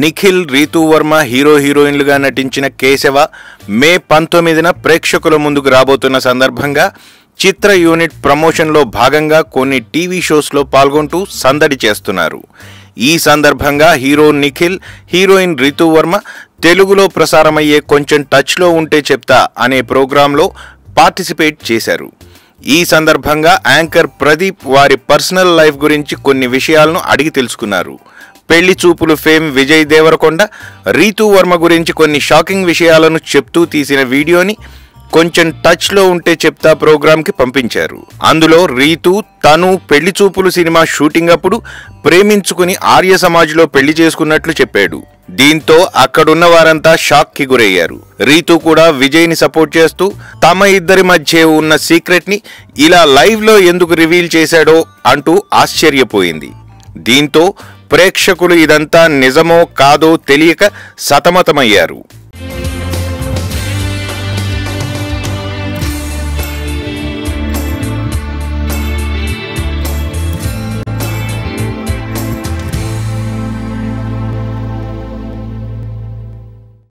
నిఖిల్, రీతూ వర్మ హీరోయిన్లుగా నటించిన కేశవ మే 19న ప్రేక్షకుల ముందుకు రాబోతున్న సందర్భంగా చిత్ర యూనిట్ ప్రమోషన్లో భాగంగా కొన్ని టీవీ షోస్లో పాల్గొంటూ సందడి చేస్తున్నారు. ఈ సందర్భంగా హీరో నిఖిల్, హీరోయిన్ రీతూ వర్మ తెలుగులో ప్రసారమయ్యే కొంచెం టచ్లో ఉంటే చెప్తా అనే ప్రోగ్రాంలో పార్టిసిపేట్ చేశారు. ఈ సందర్భంగా యాంకర్ ప్రదీప్ వారి పర్సనల్ లైఫ్ గురించి కొన్ని విషయాలను అడిగి తెలుసుకున్నారు. పెళ్లి చూపులు ఫేమ్ విజయ్ దేవరకొండ రీతూ వర్మ గురించి కొన్ని షాకింగ్ విషయాలను చెప్తూ తీసిన వీడియోని కొంచెం టచ్లో ఉంటే చెప్తా ప్రోగ్రాంకి పంపించారు. అందులో రీతూ తను పెళ్లి చూపులు సినిమా షూటింగ్ అప్పుడు ప్రేమించుకుని ఆర్య సమాజ్లో పెళ్లి చేసుకున్నట్లు చెప్పాడు. దీంతో అక్కడున్న వారంతా షాక్కి గురయ్యారు. రీతూ కూడా విజయ్ని సపోర్ట్ చేస్తూ తమ ఇద్దరి మధ్య ఉన్న సీక్రెట్ని ఇలా లైవ్లో ఎందుకు రివీల్ చేశాడో అంటూ ఆశ్చర్యపోయింది. దీంతో ప్రేక్షకులు ఇదంతా నిజమో కాదో తెలియక సతమతమయ్యారు.